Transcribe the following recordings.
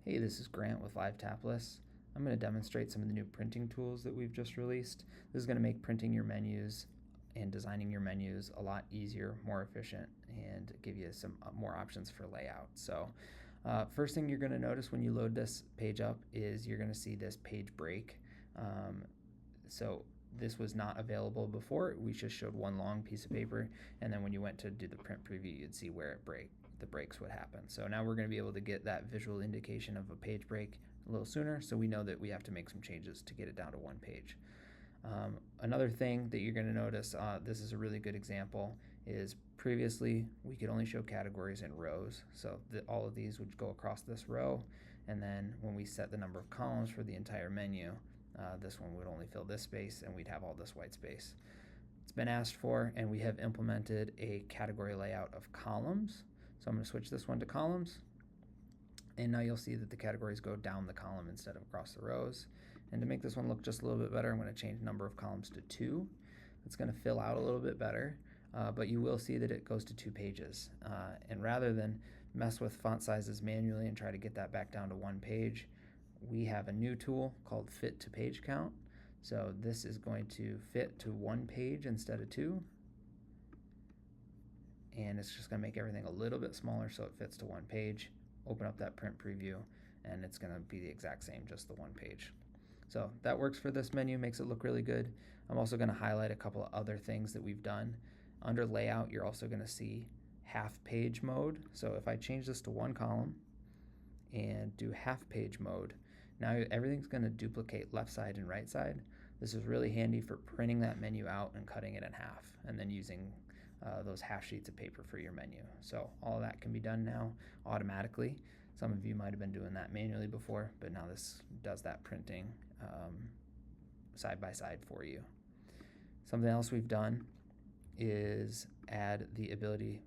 Hey, this is Grant with Live Taplists. I'm going to demonstrate some of the new printing tools that we've just released. This is going to make printing your menus and designing your menus a lot easier, more efficient, and give you some more options for layout. So first thing you're going to notice when you load this page up is you're going to see this page break. So this was not available before. We just showed one long piece of paper, and then when you went to do the print preview, you'd see where the breaks would happen. So now we're going to be able to get that visual indication of a page break a little sooner, so we know that we have to make some changes to get it down to one page. Another thing that you're going to notice, this is a really good example, is previously we could only show categories in rows. So all of these would go across this row, and then when we set the number of columns for the entire menu, this one would only fill this space and we'd have all this white space. It's been asked for, and we have implemented a category layout of columns. So I'm going to switch this one to columns, and now you'll see that the categories go down the column instead of across the rows. And to make this one look just a little bit better, I'm going to change number of columns to 2. It's going to fill out a little bit better, but you will see that it goes to 2 pages. And rather than mess with font sizes manually and try to get that back down to 1 page, we have a new tool called Fit to Page Count. So this is going to fit to 1 page instead of 2. And it's just going to make everything a little bit smaller so it fits to 1 page. Open up that print preview, and it's going to be the exact same, just the 1 page. So that works for this menu, makes it look really good. I'm also going to highlight a couple of other things that we've done. Under layout, you're also going to see half page mode. So if I change this to 1 column and do half page mode, now everything's going to duplicate left side and right side. This is really handy for printing that menu out and cutting it in half, and then using those half sheets of paper for your menu. So all of that can be done now automatically. Some of you might have been doing that manually before, but now this does that printing side by side for you. Something else we've done is add the ability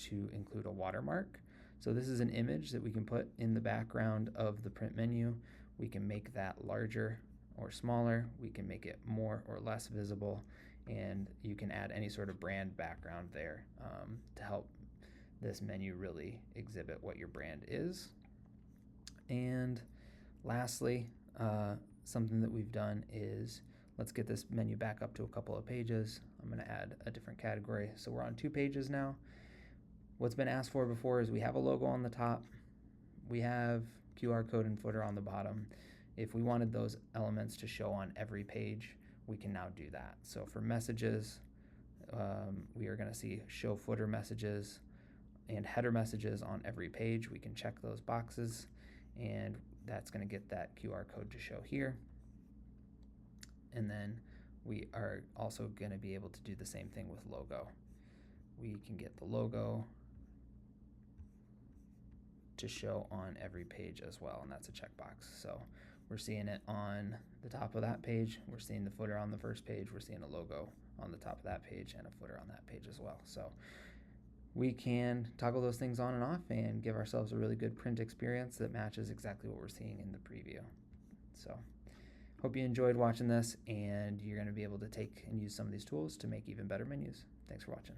to include a watermark. So this is an image that we can put in the background of the print menu. We can make that larger or smaller. We can make it more or less visible, and you can add any sort of brand background there to help this menu really exhibit what your brand is. And lastly, something that we've done is, let's get this menu back up to a couple of pages. I'm going to add a different category. So we're on 2 pages now. What's been asked for before is we have a logo on the top, we have QR code and footer on the bottom. If we wanted those elements to show on every page, we can now do that. So for messages, we are going to see show footer messages and header messages on every page. We can check those boxes, and that's going to get that QR code to show here. And then we are also going to be able to do the same thing with logo. We can get the logo to show on every page as well, and that's a checkbox. So we're seeing it on the top of that page, we're seeing the footer on the first page, we're seeing a logo on the top of that page and a footer on that page as well. So we can toggle those things on and off and give ourselves a really good print experience that matches exactly what we're seeing in the preview. So hope you enjoyed watching this, and you're going to be able to take and use some of these tools to make even better menus. Thanks for watching.